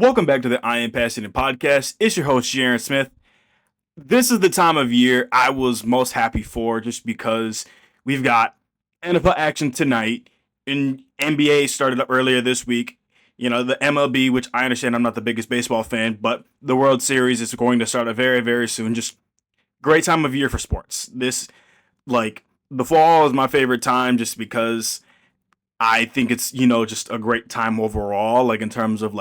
Welcome back to the I Am Passionate podcast. It's your host, Jaren Smith. This is the time of year I was most happy for just because we've got NFL action tonight, and NBA started up earlier this week. You know, the MLB, which I understand I'm not the biggest baseball fan, but the World Series is going to start up very, very soon. Just great time of year for sports. The fall is my favorite time just because I think it's, just a great time overall, like in terms of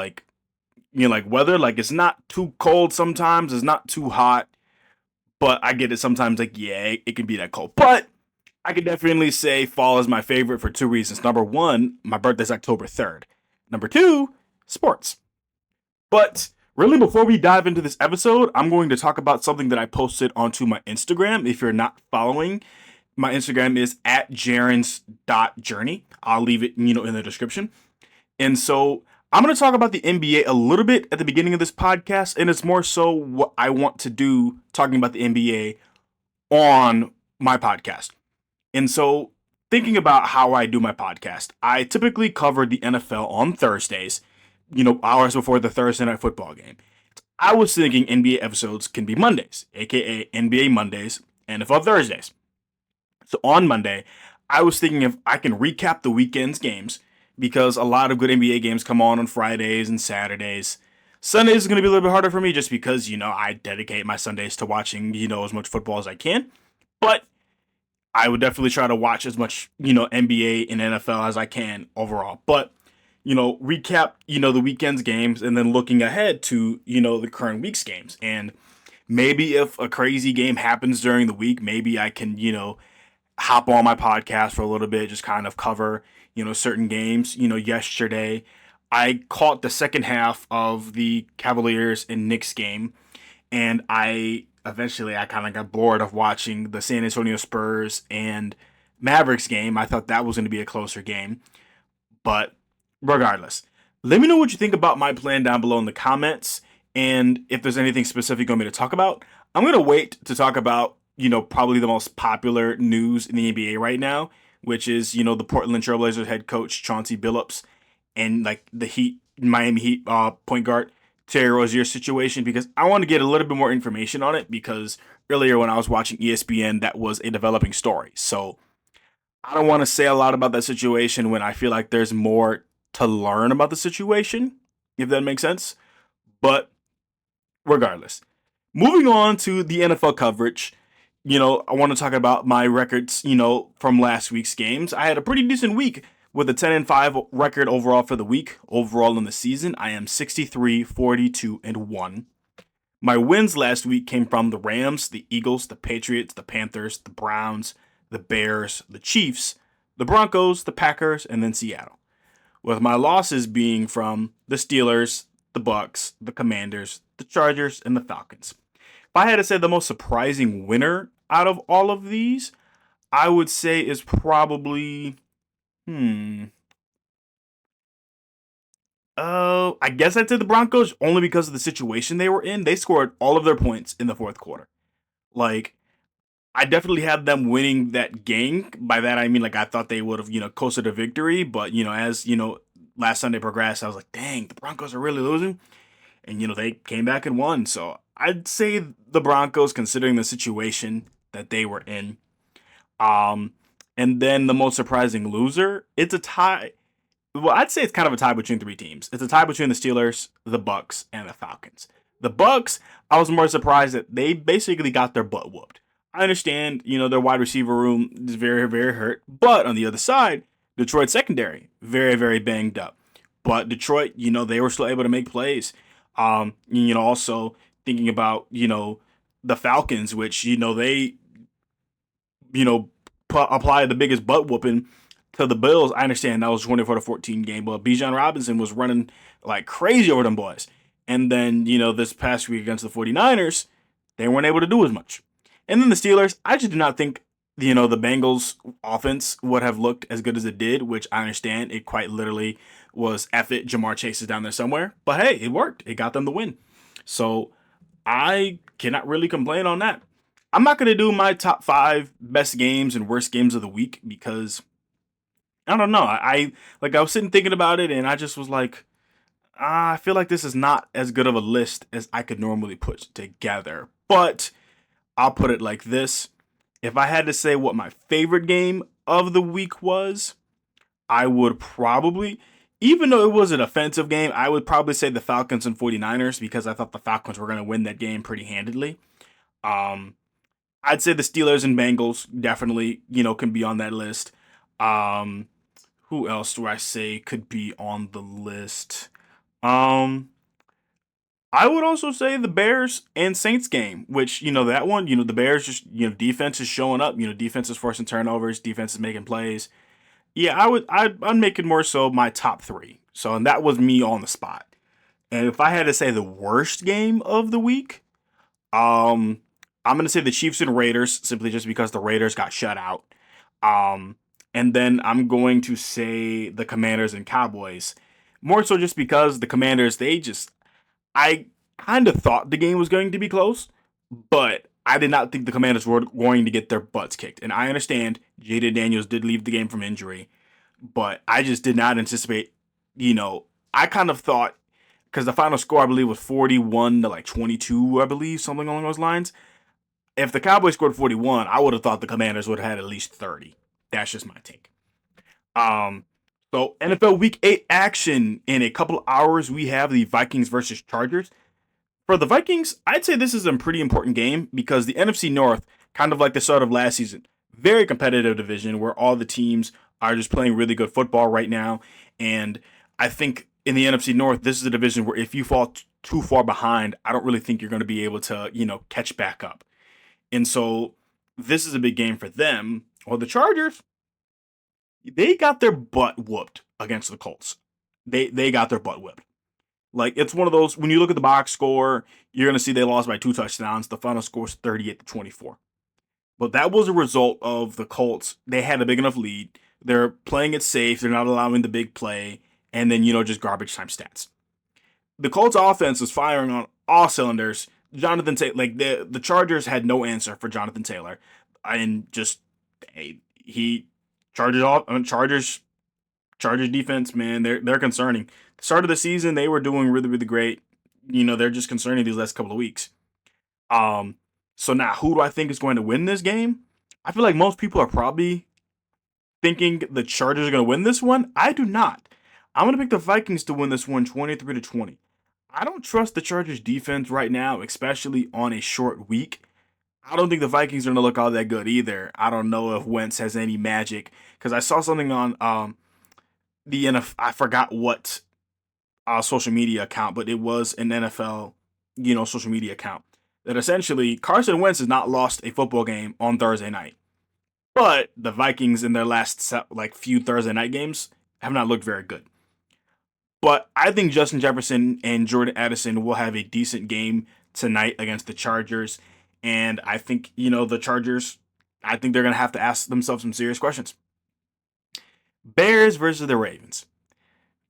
weather. Like it's not too cold sometimes, it's not too hot, but I get it sometimes, like, yeah, it can be that cold. But I could definitely say fall is my favorite for two reasons. Number one, my birthday's October 3rd. Number two, sports. But really, before we dive into this episode, I'm going to talk about something that I posted onto my Instagram. If you're not following, my Instagram is at jarens.journey. I'll leave it, in the description. And so I'm going to talk about the NBA a little bit at the beginning of this podcast, and it's more so what I want to do talking about the NBA on my podcast. And so thinking about how I do my podcast, I typically cover the NFL on Thursdays, hours before the Thursday night football game. I was thinking NBA episodes can be Mondays, aka NBA Mondays, NFL Thursdays. So on Monday, I was thinking if I can recap the weekend's games, because a lot of good NBA games come on Fridays and Saturdays. Sundays is going to be a little bit harder for me just because, I dedicate my Sundays to watching, as much football as I can. But I would definitely try to watch as much, NBA and NFL as I can overall. But, recap, the weekend's games and then looking ahead to, the current week's games. And maybe if a crazy game happens during the week, maybe I can, hop on my podcast for a little bit, just kind of cover, certain games. Yesterday I caught the second half of the Cavaliers and Knicks game, and I kind of got bored of watching the San Antonio Spurs and Mavericks game. I thought that was going to be a closer game, but regardless, let me know what you think about my plan down below in the comments, and if there's anything specific you want me to talk about. I'm going to wait to talk about, probably the most popular news in the NBA right now, which is, the Portland Trailblazers head coach Chauncey Billups and the Miami Heat point guard Terry Rozier's situation, because I want to get a little bit more information on it, because earlier when I was watching ESPN, that was a developing story. So I don't want to say a lot about that situation when I feel like there's more to learn about the situation, if that makes sense. But regardless, moving on to the NFL coverage, I want to talk about my records, from last week's games. I had a pretty decent week with a 10-5 record overall for the week. Overall in the season, I am 63, 42, and 1. My wins last week came from the Rams, the Eagles, the Patriots, the Panthers, the Browns, the Bears, the Chiefs, the Broncos, the Packers, and then Seattle. With my losses being from the Steelers, the Bucks, the Commanders, the Chargers, and the Falcons. If I had to say the most surprising winner out of all of these, I would say is probably, I guess I'd say the Broncos, only because of the situation they were in. They scored all of their points in the fourth quarter. Like, I definitely had them winning that game. By that, I mean, I thought they would have, coasted to victory. But, as, last Sunday progressed, I was like, dang, the Broncos are really losing. And, they came back and won. So I'd say the Broncos, considering the situation that they were in. And then the most surprising loser, it's a tie. Well, I'd say it's kind of a tie between three teams. It's a tie between the Steelers, the Bucks, and the Falcons. The Bucks, I was more surprised that they basically got their butt whooped. I understand, their wide receiver room is very, very hurt. But on the other side, Detroit secondary, very, very banged up. But Detroit, they were still able to make plays. Also thinking about, the Falcons, which, they, applied the biggest butt whooping to the Bills. I understand that was 24-14 game, but Bijan Robinson was running like crazy over them boys. And then, this past week against the 49ers, they weren't able to do as much. And then the Steelers, I just do not think, the Bengals offense would have looked as good as it did, which I understand it quite literally was F it, Jamar Chase is down there somewhere. But hey, it worked. It got them the win. So I cannot really complain on that. I'm not going to do my top 5 best games and worst games of the week because I don't know. I was sitting thinking about it and I just was like, I feel like this is not as good of a list as I could normally put together. But I'll put it like this. If I had to say what my favorite game of the week was, I would probably, even though it was an offensive game, I would probably say the Falcons and 49ers because I thought the Falcons were going to win that game pretty handedly. Um, I'd say the Steelers and Bengals definitely, can be on that list. Um, who else do I say could be on the list? Um, I would also say the Bears and Saints game, which, that one, the Bears just, defense is showing up, defense is forcing turnovers, defense is making plays. Yeah, I'd make it more so my top three. So, and that was me on the spot. And if I had to say the worst game of the week, um, I'm gonna say the Chiefs and Raiders simply just because the Raiders got shut out. Um, and then I'm going to say the Commanders and Cowboys, more so just because the Commanders I kind of thought the game was going to be close, but I did not think the Commanders were going to get their butts kicked. And I understand Jaden Daniels did leave the game from injury, but I just did not anticipate, I kind of thought, because the final score, I believe, was 41 to like 22, I believe, something along those lines. If the Cowboys scored 41, I would have thought the Commanders would have had at least 30. That's just my take. Um, so NFL Week 8 action in a couple hours. We have the Vikings versus Chargers. For the Vikings, I'd say this is a pretty important game because the NFC North, kind of like the start of last season, very competitive division where all the teams are just playing really good football right now. And I think in the NFC North, this is a division where if you fall too far behind, I don't really think you're going to be able to, catch back up. And so this is a big game for them. Well, the Chargers, they got their butt whooped against the Colts. They got their butt whipped. Like, it's one of those, when you look at the box score, you're going to see they lost by 2 touchdowns. The final score is 38-24. But that was a result of the Colts. They had a big enough lead. They're playing it safe. They're not allowing the big play. And then, just garbage time stats. The Colts offense was firing on all cylinders. Jonathan Taylor, like the Chargers had no answer for Jonathan Taylor. And just, he, Chargers defense, man, they're concerning. The start of the season, they were doing really, really great. They're just concerning these last couple of weeks. Um, so now who do I think is going to win this game? I feel like most people are probably thinking the Chargers are going to win this one. I do not. I'm going to pick the Vikings to win this one 23-20. I don't trust the Chargers defense right now, especially on a short week. I don't think the Vikings are going to look all that good either. I don't know if Wentz has any magic because I saw something on the NFL. I forgot what social media account, but it was an NFL, social media account that essentially Carson Wentz has not lost a football game on Thursday night, but the Vikings in their last few Thursday night games have not looked very good. But I think Justin Jefferson and Jordan Addison will have a decent game tonight against the Chargers, and I think the Chargers. I think they're going to have to ask themselves some serious questions. Bears versus the Ravens.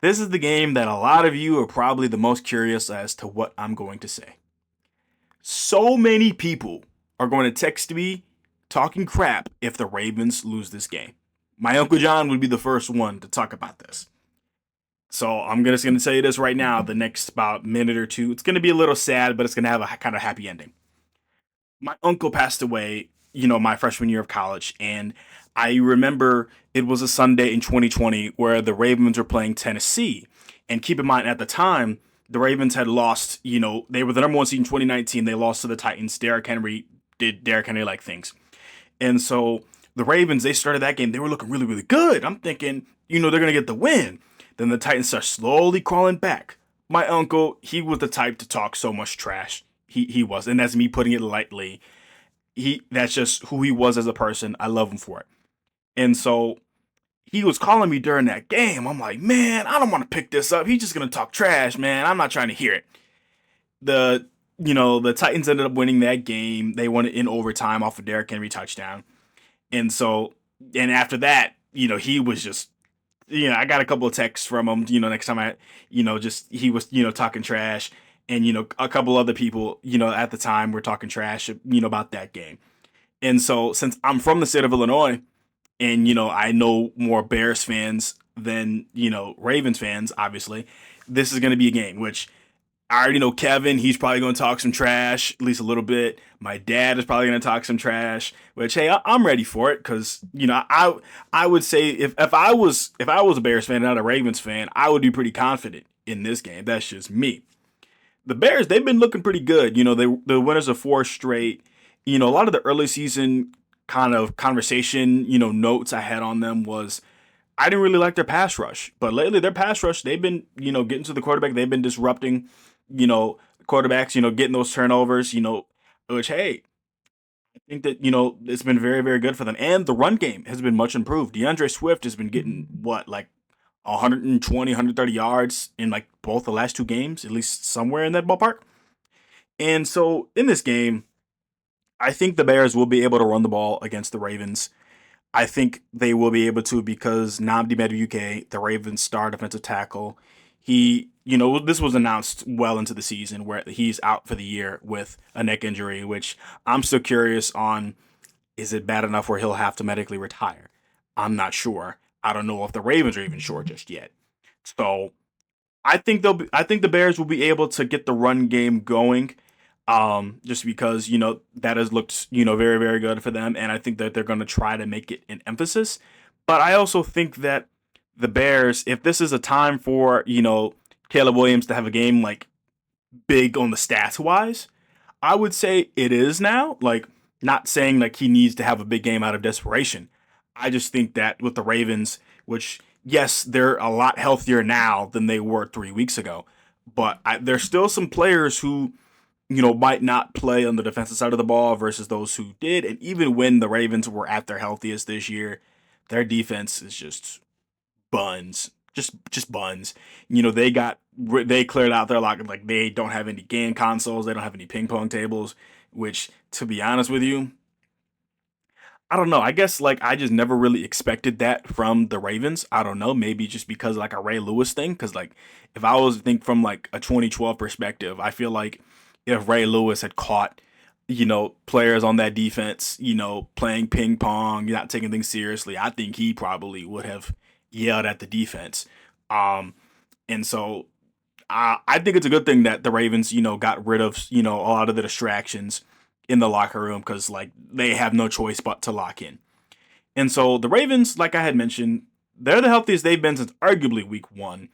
This is the game that a lot of you are probably the most curious as to what I'm going to say. So many people are going to text me talking crap if the Ravens lose this game. My Uncle John would be the first one to talk about this. So I'm just going to tell you this right now, the next about minute or two. It's going to be a little sad, but it's going to have a kind of happy ending. My uncle passed away, my freshman year of college, and I remember it was a Sunday in 2020 where the Ravens were playing Tennessee. And keep in mind, at the time, the Ravens had lost, they were the number one seed in 2019. They lost to the Titans. Derrick Henry did Derrick Henry-like things. And so the Ravens, they started that game. They were looking really, really good. I'm thinking, they're going to get the win. Then the Titans start slowly crawling back. My uncle, he was the type to talk so much trash. He was. And that's me putting it lightly. That's just who he was as a person. I love him for it. And so he was calling me during that game. I'm like, man, I don't want to pick this up. He's just going to talk trash, man. I'm not trying to hear it. The Titans ended up winning that game. They won it in overtime off a Derrick Henry touchdown. And so, and after that, he was just, I got a couple of texts from him, next time he was, talking trash. And, a couple other people, at the time were talking trash, about that game. And so since I'm from the state of Illinois and, I know more Bears fans than, Ravens fans, obviously, this is going to be a game which I already know Kevin. He's probably going to talk some trash, at least a little bit. My dad is probably going to talk some trash, which hey, I'm ready for it because I would say if I was a Bears fan and not a Ravens fan, I would be pretty confident in this game. That's just me. The Bears, they've been looking pretty good. The winners of four straight. A lot of the early season kind of conversation, notes I had on them was I didn't really like their pass rush, but lately their pass rush, they've been, getting to the quarterback. They've been disrupting, quarterbacks, getting those turnovers, which, hey, I think that, it's been very, very good for them. And the run game has been much improved. DeAndre Swift has been getting what, like 120, 130 yards in like both the last two games, at least somewhere in that ballpark. And so in this game, I think the Bears will be able to run the ball against the Ravens. I think they will be able to because Namdi Madubuike, the Ravens' star defensive tackle, this was announced well into the season where he's out for the year with a neck injury, which I'm still curious on. Is it bad enough where he'll have to medically retire? I'm not sure. I don't know if the Ravens are even sure just yet. So I think the Bears will be able to get the run game going. Just because, that has looked, very, very good for them. And I think that they're going to try to make it an emphasis. But I also think that the Bears, if this is a time for, Caleb Williams to have a game like big on the stats wise, I would say it is now. Like, not saying like he needs to have a big game out of desperation. I just think that with the Ravens, which, yes, they're a lot healthier now than they were 3 weeks ago, but there's still some players who might not play on the defensive side of the ball versus those who did. And even when the Ravens were at their healthiest this year, their defense is just buns, just buns. They cleared out their locker, like they don't have any game consoles, they don't have any ping pong tables. Which, to be honest with you, I don't know. I guess like I just never really expected that from the Ravens. I don't know. Maybe just because like a Ray Lewis thing. Because like if I was to think from like a 2012 perspective, I feel like if Ray Lewis had caught players on that defense, playing ping pong, not taking things seriously, I think he probably would have yelled at the defense. Um, and so I think it's a good thing that the Ravens, got rid of, a lot of the distractions in the locker room because like they have no choice but to lock in. And so the Ravens, like I had mentioned, they're the healthiest they've been since arguably week one.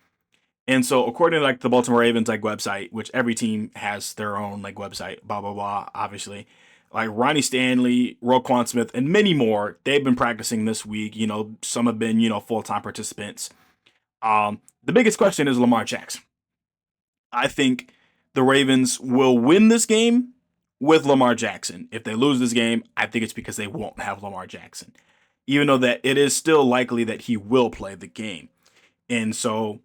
And so according to like the Baltimore Ravens like website, which every team has their own like website, blah blah blah, obviously. Like Ronnie Stanley, Roquan Smith, and many more, they've been practicing this week. Some have been, full-time participants. The biggest question is Lamar Jackson. I think the Ravens will win this game with Lamar Jackson. If they lose this game, I think it's because they won't have Lamar Jackson. Even though that it is still likely that he will play the game. And so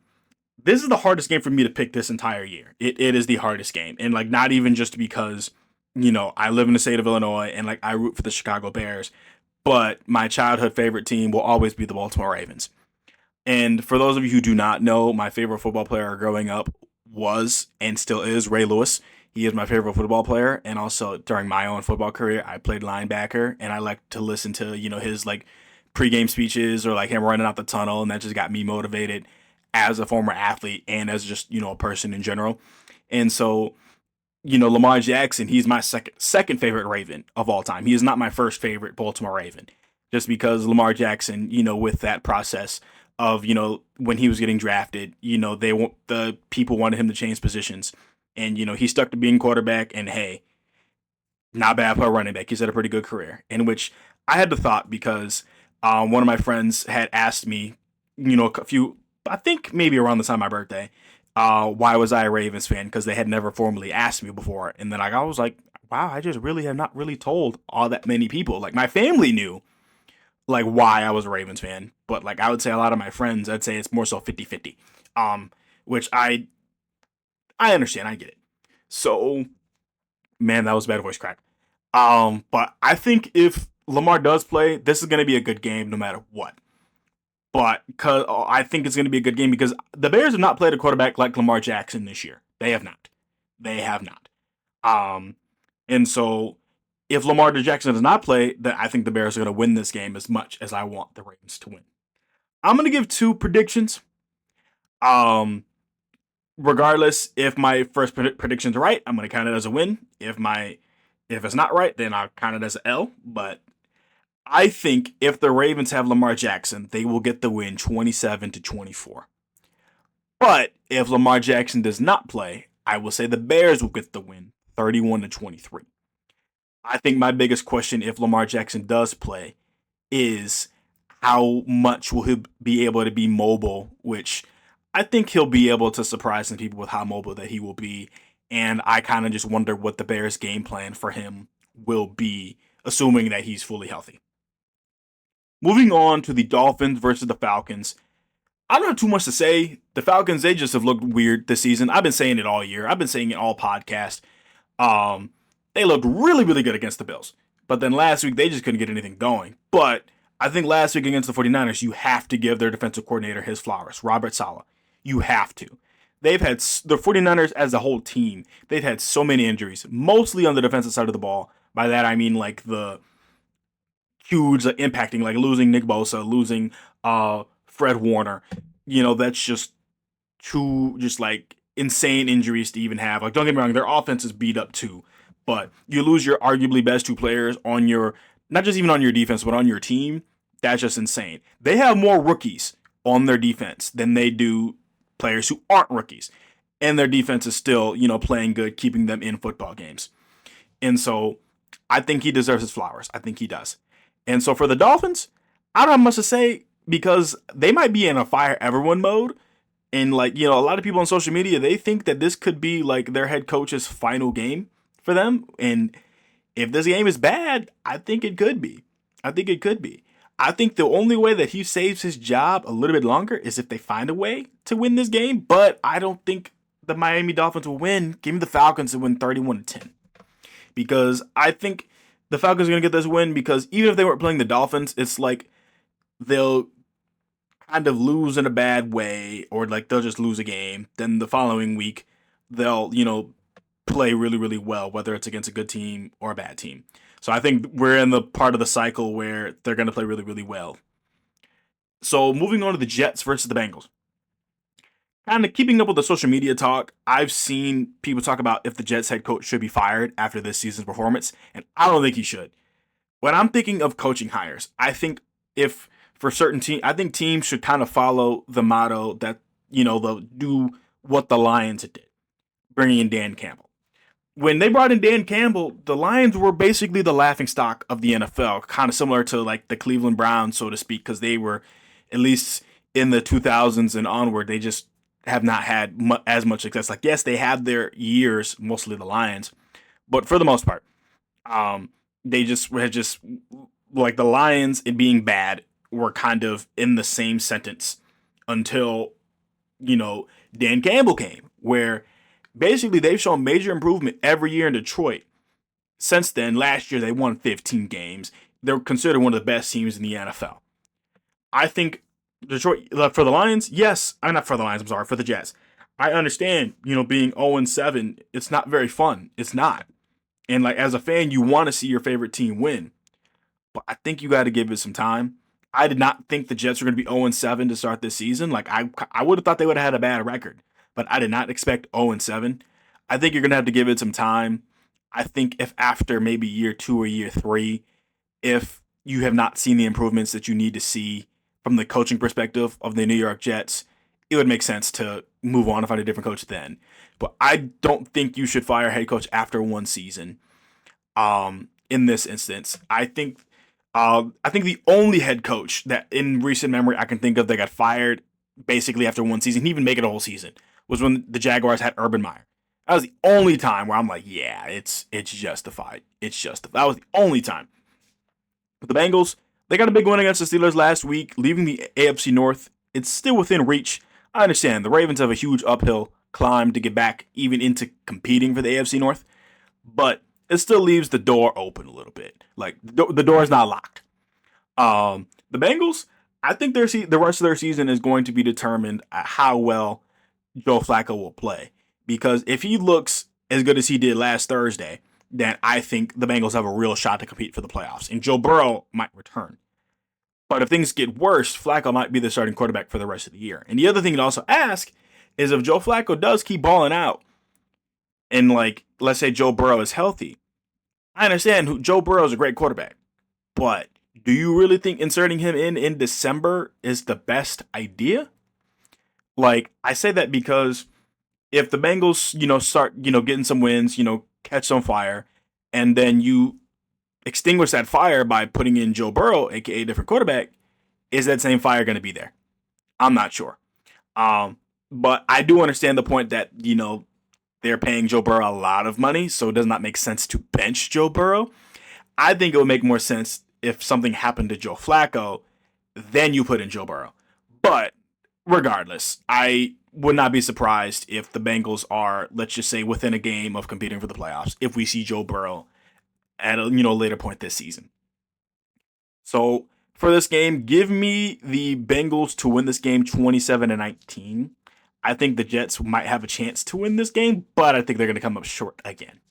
this is the hardest game for me to pick this entire year. It is the hardest game. And like not even just because, I live in the state of Illinois and like I root for the Chicago Bears, but my childhood favorite team will always be the Baltimore Ravens. And for those of you who do not know, my favorite football player growing up was and still is Ray Lewis. He is my favorite football player. And also during my own football career, I played linebacker and I like to listen to, his like pregame speeches or like him running out the tunnel. And that just got me motivated as a former athlete and as just, a person in general. And so, Lamar Jackson, he's my second favorite Raven of all time. He is not my first favorite Baltimore Raven. Just because Lamar Jackson, with that process of, when he was getting drafted, the people wanted him to change positions. And, he stuck to being quarterback and hey, not bad for a running back. He's had a pretty good career. In which I had the thought because one of my friends had asked me, a few, I think maybe around the time of my birthday, why was I a Ravens fan? Because they had never formally asked me before. And then like I was like, wow, I just really have not really told all that many people. Like my family knew like why I was a Ravens fan. But like I would say a lot of my friends, I'd say it's more so 50-50. Which I understand, I get it. So man, that was a bad voice crack. But I think if Lamar does play, this is gonna be a good game no matter what. But cause I think it's gonna be a good game because the Bears have not played a quarterback like Lamar Jackson this year. They have not. They have not. Um, and so if Lamar Jackson does not play, then I think the Bears are gonna win this game as much as I want the Ravens to win. I'm gonna give two predictions. Um, Regardless if my first prediction's right, I'm gonna count it as a win. If it's not right, then I'll count it as an L. But I think if the Ravens have Lamar Jackson, they will get the win 27-24. But if Lamar Jackson does not play, I will say the Bears will get the win 31-23. I think my biggest question if Lamar Jackson does play is how much will he be able to be mobile, which I think he'll be able to surprise some people with how mobile that he will be. And I kind of just wonder what the Bears' game plan for him will be, assuming that he's fully healthy. Moving on to the Dolphins versus the Falcons. I don't have too much to say. The Falcons, they just have looked weird this season. I've been saying it all year. I've been saying it all podcast. Um, they looked really, really good against the Bills. But then last week, they just couldn't get anything going. But I think last week against the 49ers, you have to give their defensive coordinator his flowers, Robert Saleh. You have to. They've had the 49ers as a whole team, they've had so many injuries, mostly on the defensive side of the ball. By that, I mean like the huge impacting, like losing Nick Bosa, losing Fred Warner. That's just two just like insane injuries to even have. Like, don't get me wrong, their offense is beat up too, but you lose your arguably best two players on your not just even on your defense, but on your team. That's just insane. They have more rookies on their defense than they do players who aren't rookies, and their defense is still playing good, keeping them in football games. And so I think he deserves his flowers. I think he does. And so for the Dolphins, I don't have much to say because they might be in a fire everyone mode. And like, a lot of people on social media, they think that this could be like their head coach's final game for them. And if this game is bad, I think it could be. I think it could be. I think the only way that he saves his job a little bit longer is if they find a way to win this game. But I don't think the Miami Dolphins will win. Give me the Falcons to win 31-10. Because I think the Falcons are going to get this win because even if they weren't playing the Dolphins, it's like they'll kind of lose in a bad way or like they'll just lose a game. Then the following week, they'll, play really, really well, whether it's against a good team or a bad team. So I think we're in the part of the cycle where they're going to play really, really well. So moving on to the Jets versus the Bengals. Kind of keeping up with the social media talk, I've seen people talk about if the Jets head coach should be fired after this season's performance, and I don't think he should. When I'm thinking of coaching hires, I think if for certain teams, I think teams should kind of follow the motto that, they'll do what the Lions did, bringing in Dan Campbell. When they brought in Dan Campbell, the Lions were basically the laughingstock of the NFL, kind of similar to like the Cleveland Browns, so to speak, because they were, at least in the 2000s and onward, they just have not had as much success. Like, yes, they have their years, mostly the Lions, but for the most part, they just had just like the Lions and being bad were kind of in the same sentence until Dan Campbell came, where basically they've shown major improvement every year in Detroit. Since then, last year they won 15 games. They're considered one of the best teams in the NFL. I think Detroit for the Lions, yes, I'm not for the Lions. I'm sorry, for the Jets. I understand, being 0-7, it's not very fun. It's not. And like as a fan, you want to see your favorite team win, but I think you got to give it some time. I did not think the Jets were going to be 0-7 to start this season. Like I would have thought they would have had a bad record, but I did not expect 0-7. I think you're going to have to give it some time. I think if after maybe year 2 or year 3, if you have not seen the improvements that you need to see from the coaching perspective of the New York Jets, it would make sense to move on and find a different coach then. But I don't think you should fire a head coach after one season. In this instance, I think the only head coach that in recent memory I can think of that got fired basically after one season, he even make it a whole season, was when the Jaguars had Urban Meyer. That was the only time where I'm like, yeah, it's justified. It's justified. That was the only time. But the Bengals, they got a big win against the Steelers last week, leaving the AFC North. It's still within reach. I understand the Ravens have a huge uphill climb to get back even into competing for the AFC North, but it still leaves the door open a little bit. Like the door is not locked. The Bengals, I think the rest of their season is going to be determined at how well Joe Flacco will play. Because if he looks as good as he did last Thursday, then I think the Bengals have a real shot to compete for the playoffs. And Joe Burrow might return. But if things get worse, Flacco might be the starting quarterback for the rest of the year. And the other thing to also ask is if Joe Flacco does keep balling out and, like, let's say Joe Burrow is healthy. I understand Joe Burrow is a great quarterback, but do you really think inserting him in December is the best idea? Like, I say that because if the Bengals, start, getting some wins, catch some fire, and then you extinguish that fire by putting in Joe Burrow, aka a different quarterback, is that same fire going to be there? I'm not sure. Um, but I do understand the point that, they're paying Joe Burrow a lot of money, so it does not make sense to bench Joe Burrow. I think it would make more sense if something happened to Joe Flacco, then you put in Joe Burrow. But regardless, I would not be surprised if the Bengals are, let's just say, within a game of competing for the playoffs, if we see Joe Burrow at a later point this season. So for this game, give me the Bengals to win this game 27-19. I think the Jets might have a chance to win this game, but I think they're going to come up short again.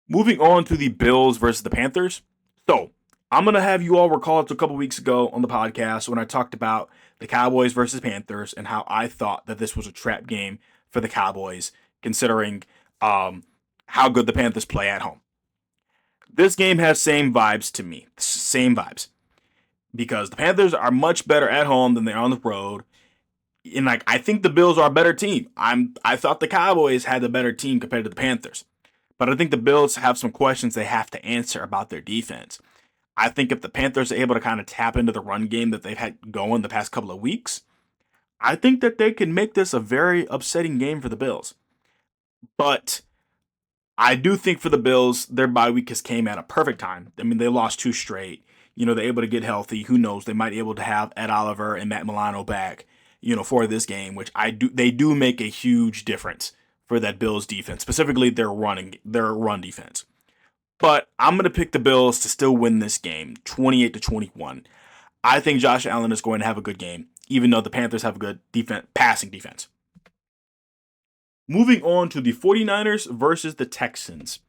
Moving on to the Bills versus the Panthers. So I'm going to have you all recall it a couple weeks ago on the podcast when I talked about the Cowboys versus Panthers and how I thought that this was a trap game for the Cowboys, considering how good the Panthers play at home. This game has same vibes to me. Same vibes. Because the Panthers are much better at home than they are on the road. And I think the Bills are a better team. I thought the Cowboys had the better team compared to the Panthers. But I think the Bills have some questions they have to answer about their defense. I think if the Panthers are able to kind of tap into the run game that they've had going the past couple of weeks, I think that they can make this a very upsetting game for the Bills. But I do think for the Bills, their bye week has came at a perfect time. I mean, they lost 2 straight. They're able to get healthy. Who knows? They might be able to have Ed Oliver and Matt Milano back, for this game, which they do make a huge difference for that Bills defense, specifically their run defense. But I'm going to pick the Bills to still win this game, 28-21. I think Josh Allen is going to have a good game, even though the Panthers have a good passing defense. Moving on to the 49ers versus the Texans.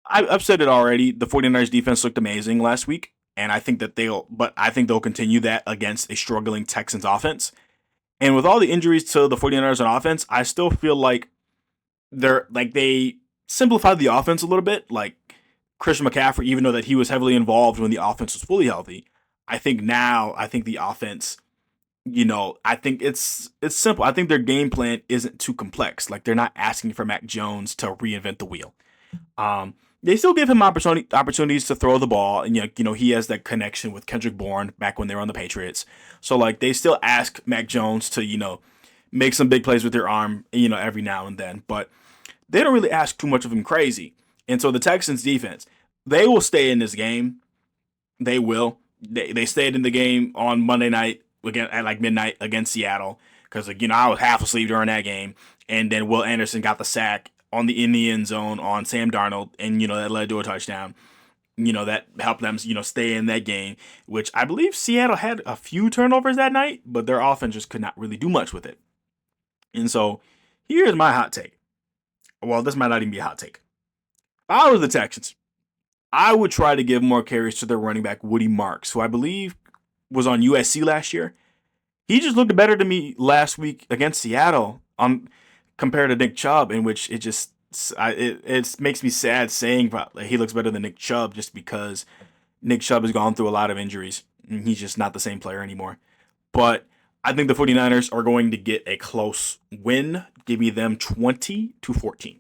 I've said it already. The 49ers defense looked amazing last week, and I think they'll continue that against a struggling Texans offense. And with all the injuries to the 49ers on offense, I still feel like they simplified the offense a little bit. Like Christian McCaffrey, even though that he was heavily involved when the offense was fully healthy, I think the offense, I think it's simple. I think their game plan isn't too complex. Like they're not asking for Mac Jones to reinvent the wheel. They still give him opportunities to throw the ball, and he has that connection with Kendrick Bourne back when they were on the Patriots. So they still ask Mac Jones to make some big plays with their arm, every now and then, but they don't really ask too much of him crazy. And so the Texans defense, they will stay in this game. They will. They stayed in the game on Monday night again at midnight against Seattle because I was half asleep during that game, and then Will Anderson got the sack in the end zone on Sam Darnold, and that led to a touchdown. That helped them stay in that game, which I believe Seattle had a few turnovers that night, but their offense just could not really do much with it. And so here's my hot take. Well, this might not even be a hot take. If I was the Texans, I would try to give more carries to their running back Woody Marks, who I believe was on USC last year. He just looked better to me last week against Seattle compared to Nick Chubb, in which it makes me sad saying he looks better than Nick Chubb just because Nick Chubb has gone through a lot of injuries and he's just not the same player anymore. But I think the 49ers are going to get a close win. Give me them 20-14.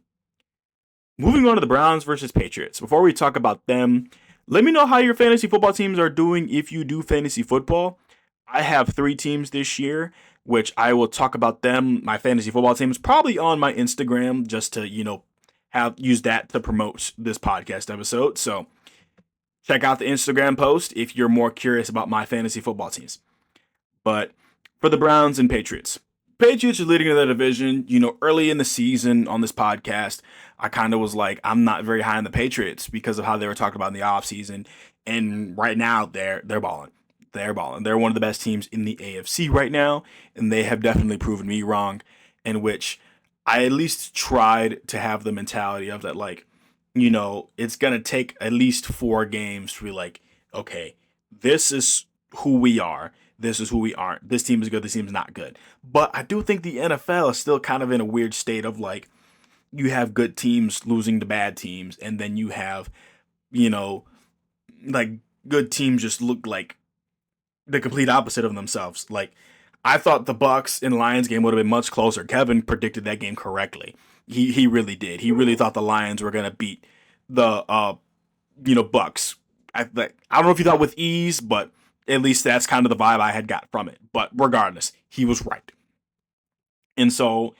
Moving on to the Browns versus Patriots. Before we talk about them, let me know how your fantasy football teams are doing if you do fantasy football. I have 3 teams this year, which I will talk about them, my fantasy football teams, probably on my Instagram, just to, use that to promote this podcast episode. So check out the Instagram post if you're more curious about my fantasy football teams. But for the Browns and Patriots are leading the division. Early in the season on this podcast, I kind of was like, I'm not very high on the Patriots because of how they were talked about in the offseason. And right now, they're balling. They're balling. They're one of the best teams in the AFC right now, and they have definitely proven me wrong, in which I at least tried to have the mentality of that, it's going to take at least 4 games to be like, okay, this is who we are. This is who we aren't. This team is good. This team's not good. But I do think the NFL is still kind of in a weird state of like you have good teams losing to bad teams, and then you have, you know, like good teams just look like the complete opposite of themselves. Like I thought the Bucks and Lions game would have been much closer. Kevin predicted that game correctly. He really did. He really thought the Lions were gonna beat the Bucks. I don't know if he thought with ease, but at least that's kind of the vibe I had got from it. But regardless, he was right. And so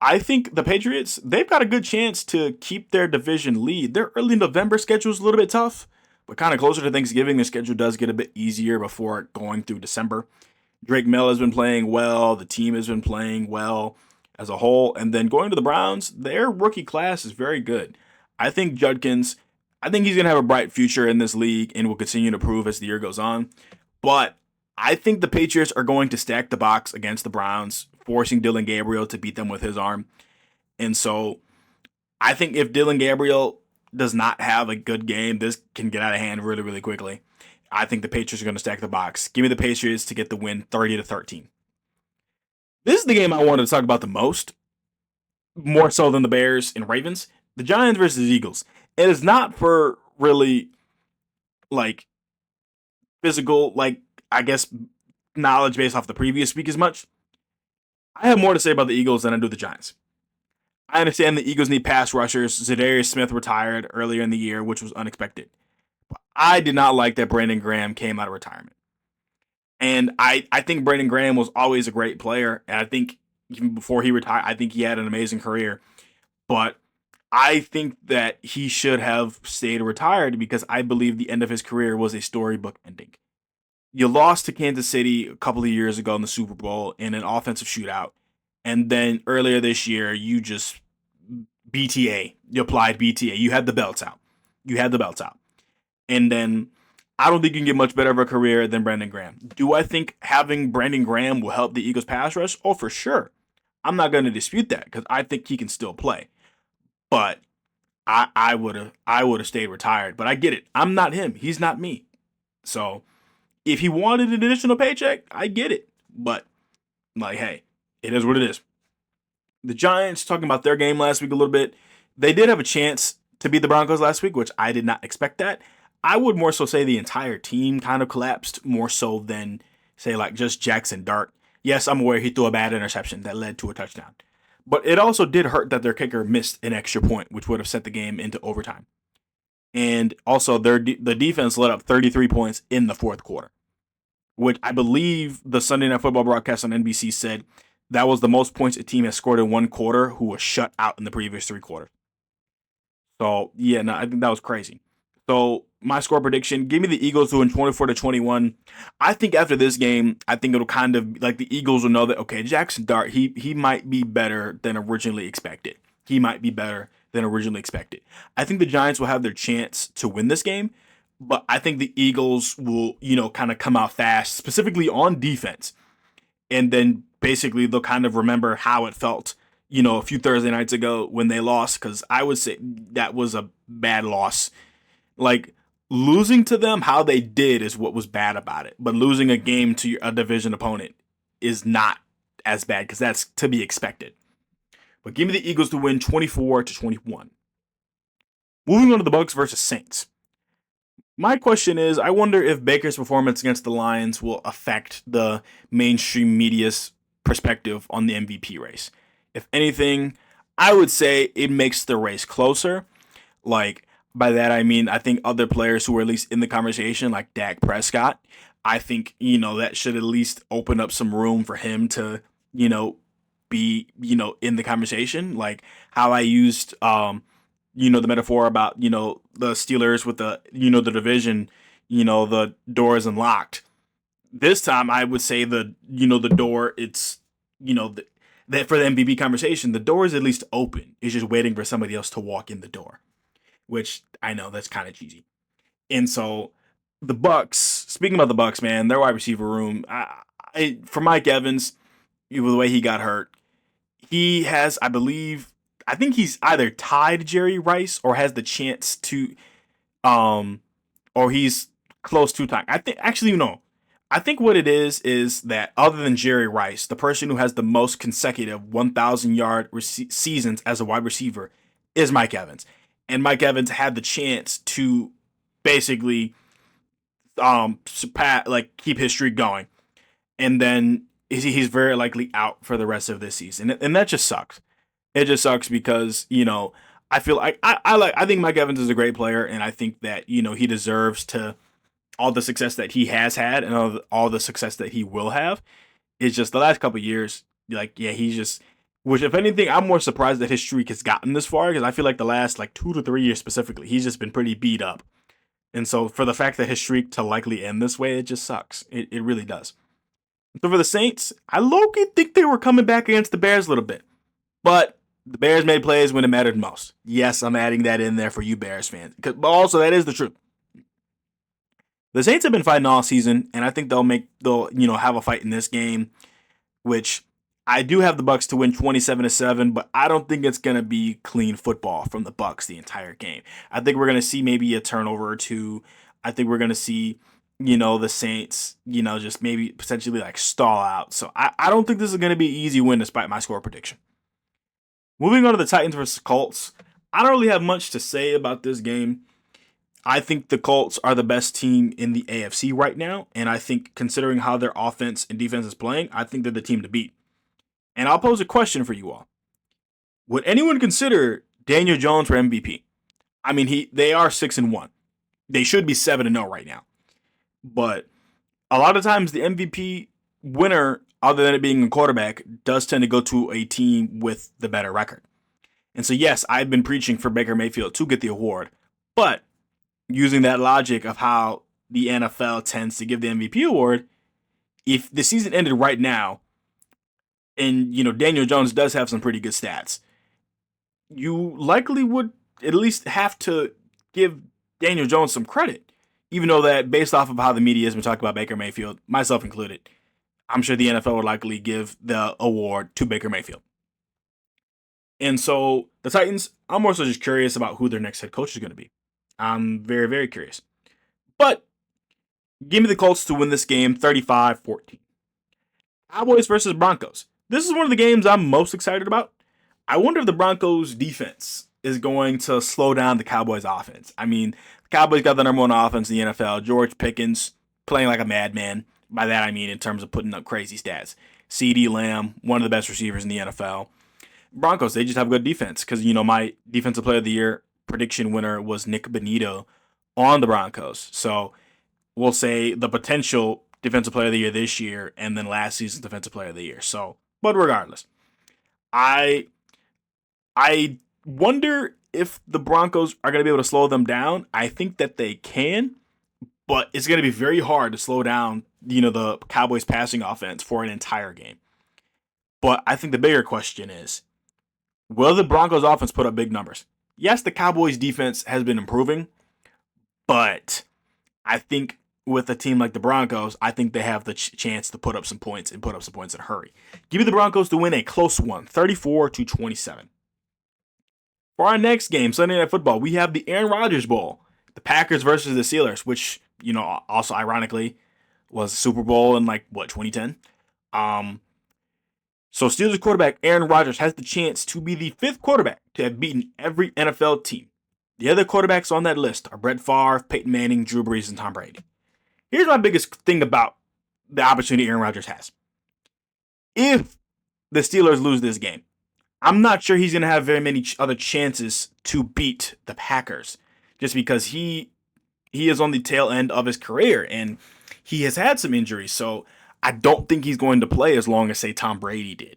I think the Patriots, they've got a good chance to keep their division lead. Their early November schedule is a little bit tough, but kind of closer to Thanksgiving, the schedule does get a bit easier before going through December. Drake Mill has been playing well. The team has been playing well as a whole. And then going to the Browns, their rookie class is very good. I think Judkins, I think he's going to have a bright future in this league and will continue to prove as the year goes on. But I think the Patriots are going to stack the box against the Browns, forcing Dylan Gabriel to beat them with his arm. And so I think if Dylan Gabriel does not have a good game, this can get out of hand really, really quickly. I think the Patriots are going to stack the box. Give me the Patriots to get the win 30-13. This is the game I wanted to talk about the most, more so than the Bears and Ravens. The Giants versus Eagles. It is not for really like physical, like I guess knowledge based off the previous week as much. I have more to say about the Eagles than I do the Giants. I understand the Eagles need pass rushers. Jaren Smith retired earlier in the year, which was unexpected. But I did not like that Brandon Graham came out of retirement. And I think Brandon Graham was always a great player. And I think even before he retired, I think he had an amazing career. But I think that he should have stayed retired because I believe the end of his career was a storybook ending. You lost to Kansas City a couple of years ago in the Super Bowl in an offensive shootout. And then earlier this year, you just BTA. You applied BTA. You had the belts out. You had the belts out. And then I don't think you can get much better of a career than Brandon Graham. Do I think having Brandon Graham will help the Eagles pass rush? Oh, for sure. I'm not going to dispute that because I think he can still play. But I would have stayed retired. But I get it. I'm not him. He's not me. So if he wanted an additional paycheck, I get it. But like, hey, it is what it is. The Giants, talking about their game last week a little bit, they did have a chance to beat the Broncos last week, which I did not expect that. I would more so say the entire team kind of collapsed more so than say like just Jackson Dart. Yes, I'm aware he threw a bad interception that led to a touchdown. But it also did hurt that their kicker missed an extra point, which would have set the game into overtime. And also the defense let up 33 points in the fourth quarter, which I believe the Sunday Night Football broadcast on NBC said that was the most points a team has scored in one quarter who was shut out in the previous three quarters. So, yeah, no, I think that was crazy. So, my score prediction, give me the Eagles to win 24-21. I think after this game, I think it'll kind of, like the Eagles will know that, okay, Jackson Dart, he might be better than originally expected. He might be better than originally expected. I think the Giants will have their chance to win this game, but I think the Eagles will, kind of come out fast, specifically on defense. And then basically they'll kind of remember how it felt, a few Thursday nights ago when they lost, because I would say that was a bad loss. Like, losing to them how they did is what was bad about it. But losing a game to a division opponent is not as bad because that's to be expected. But give me the Eagles to win 24-21. Moving on to the Bucks versus Saints. My question is, I wonder if Baker's performance against the Lions will affect the mainstream media's perspective on the MVP race. If anything, I would say it makes the race closer. Like, by that I mean, I think other players who are at least in the conversation, like Dak Prescott, I think, that should at least open up some room for him to, be, in the conversation. Like how I used, the metaphor about, the Steelers with the division, the door is unlocked. This time I would say the door, it's, that for the MVP conversation, the door is at least open. It's just waiting for somebody else to walk in the door, which I know that's kind of cheesy. And so the Bucks, speaking about the Bucks, man, their wide receiver room, for Mike Evans, the way he got hurt, he has, I think he's either tied Jerry Rice or has the chance to, or he's close to time. I think actually no. I think what it is that other than Jerry Rice, the person who has the most consecutive 1,000-yard seasons as a wide receiver is Mike Evans, and Mike Evans had the chance to basically surpass, like keep his streak going, and then he's very likely out for the rest of this season, and that just sucks. It just sucks because I feel like I think Mike Evans is a great player, and I think that he deserves to all the success that he has had and all the success that he will have. It's just the last couple of years, like he's just. Which, if anything, I'm more surprised that his streak has gotten this far because I feel like the last 2 to 3 years specifically, he's just been pretty beat up. And so for the fact that his streak to likely end this way, it just sucks. It really does. So for the Saints, I low-key think they were coming back against the Bears a little bit. But the Bears made plays when it mattered most. Yes, I'm adding that in there for you Bears fans. But also, that is the truth. The Saints have been fighting all season, and I think they'll have a fight in this game, which I do have the Bucs to win 27-7, but I don't think it's going to be clean football from the Bucs the entire game. I think we're going to see maybe a turnover or two. I think we're going to see, the Saints, just maybe potentially stall out. So I don't think this is going to be an easy win despite my score prediction. Moving on to the Titans versus Colts. I don't really have much to say about this game. I think the Colts are the best team in the AFC right now, and I think considering how their offense and defense is playing, I think they're the team to beat. And I'll pose a question for you all. Would anyone consider Daniel Jones for MVP? I mean, they are 6-1. They should be 7-0 right now. But a lot of times the MVP winner, other than it being a quarterback, does tend to go to a team with the better record. And so, yes, I've been preaching for Baker Mayfield to get the award. But using that logic of how the NFL tends to give the MVP award, if the season ended right now, and Daniel Jones does have some pretty good stats, you likely would at least have to give Daniel Jones some credit, even though that based off of how the media has been talking about Baker Mayfield, myself included, I'm sure the NFL would likely give the award to Baker Mayfield. And so the Titans, I'm also just curious about who their next head coach is going to be. I'm very, very curious. But give me the Colts to win this game 35-14. Cowboys versus Broncos. This is one of the games I'm most excited about. I wonder if the Broncos defense is going to slow down the Cowboys offense. I mean, the Cowboys got the number one offense in the NFL. George Pickens playing like a madman. By that I mean in terms of putting up crazy stats. CeeDee Lamb, one of the best receivers in the NFL. Broncos, they just have good defense because, my Defensive Player of the Year prediction winner was Nick Bonito on the Broncos. So we'll say the potential Defensive Player of the Year this year and then last season's Defensive Player of the Year. So, but regardless, I wonder if the Broncos are going to be able to slow them down. I think that they can, but it's going to be very hard to slow down, the Cowboys passing offense for an entire game. But I think the bigger question is, will the Broncos offense put up big numbers? Yes, the Cowboys defense has been improving, but I think with a team like the Broncos, I think they have the chance to put up some points and put up some points in a hurry. Give me the Broncos to win a close one, 34-27. For our next game, Sunday Night Football, we have the Aaron Rodgers Bowl, the Packers versus the Steelers, which, also ironically was Super Bowl in 2010. So Steelers quarterback Aaron Rodgers has the chance to be the fifth quarterback to have beaten every NFL team. The other quarterbacks on that list are Brett Favre, Peyton Manning, Drew Brees, and Tom Brady. Here's my biggest thing about the opportunity Aaron Rodgers has. If the Steelers lose this game, I'm not sure he's going to have very many other chances to beat the Packers just because he is on the tail end of his career and he has had some injuries. So I don't think he's going to play as long as, say, Tom Brady did.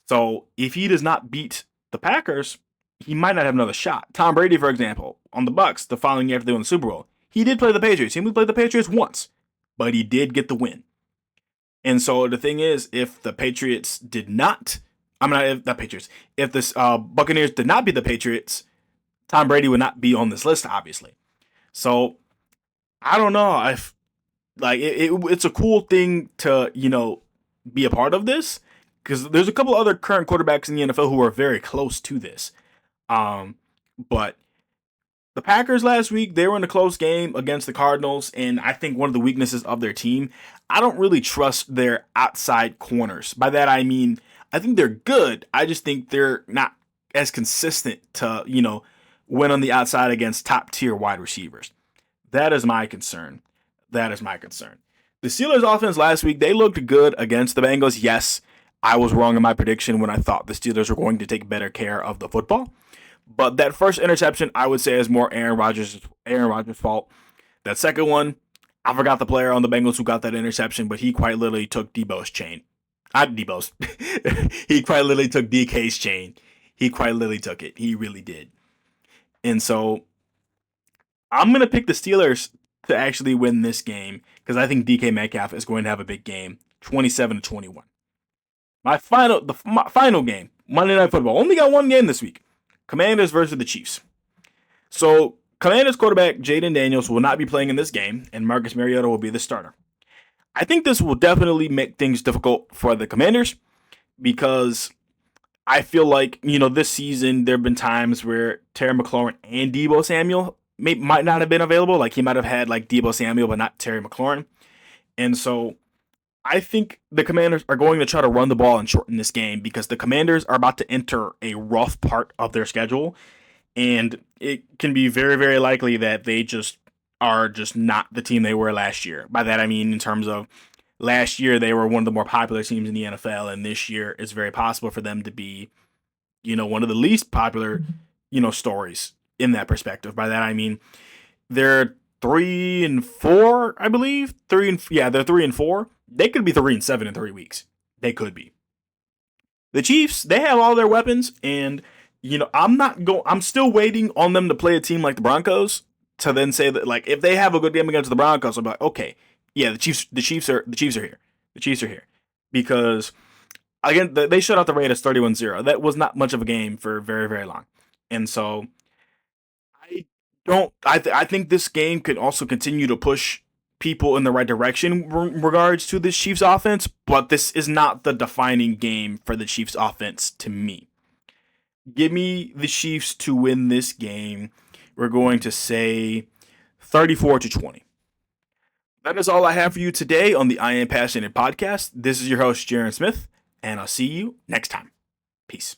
So if he does not beat the Packers, he might not have another shot. Tom Brady, for example, on the Bucs, the following year after they won the Super Bowl, he did play the Patriots. He only played the Patriots once, but he did get the win. And so the thing is, if the Patriots did not, if the Buccaneers did not beat the Patriots, Tom Brady would not be on this list, obviously. So I don't know if it's a cool thing to be a part of this because there's a couple other current quarterbacks in the NFL who are very close to this. But The Packers last week, they were in a close game against the Cardinals, and I think one of the weaknesses of their team, I don't really trust their outside corners. By that I mean, I think they're good. I just think they're not as consistent to, win on the outside against top tier wide receivers. That is my concern. That is my concern. The Steelers offense last week, they looked good against the Bengals. Yes, I was wrong in my prediction when I thought the Steelers were going to take better care of the football. But that first interception, I would say, is more Aaron Rodgers' fault. That second one, I forgot the player on the Bengals who got that interception, but he quite literally took Debo's chain. Not Debo's. He quite literally took DK's chain. He quite literally took it. He really did. And so I'm going to pick the Steelers to actually win this game because I think DK Metcalf is going to have a big game, 27-21. My final game, Monday Night Football. Only got one game this week. Commanders versus the Chiefs. So, Commanders quarterback Jaden Daniels will not be playing in this game, and Marcus Mariota will be the starter. I think this will definitely make things difficult for the Commanders because I feel like, this season there have been times where Terry McLaurin and Deebo Samuel might not have been available. Like, he might have had, Deebo Samuel, but not Terry McLaurin. And so, I think the Commanders are going to try to run the ball and shorten this game because the Commanders are about to enter a rough part of their schedule, and it can be very, very likely that they are just not the team they were last year. By that I mean in terms of last year they were one of the more popular teams in the NFL, and this year it's very possible for them to be, one of the least popular, stories in that perspective. By that I mean they're 3-4, I believe. They're 3-4. They could be 3-7 in 3 weeks. They could be. The Chiefs, they have all their weapons, and I'm still waiting on them to play a team like the Broncos to then say that, if they have a good game against the Broncos, I'll be like, okay, yeah, the Chiefs are here. The Chiefs are here. Because again, they shut out the Raiders 31-0. That was not much of a game for very, very long. And so I think this game could also continue to push people in the right direction in regards to this Chiefs offense, but this is not the defining game for the Chiefs offense to me. Give me the Chiefs to win this game. We're going to say 34-20. That is all I have for you today on the I Am Passionate podcast. This is your host, Jaren Smith, and I'll see you next time. Peace.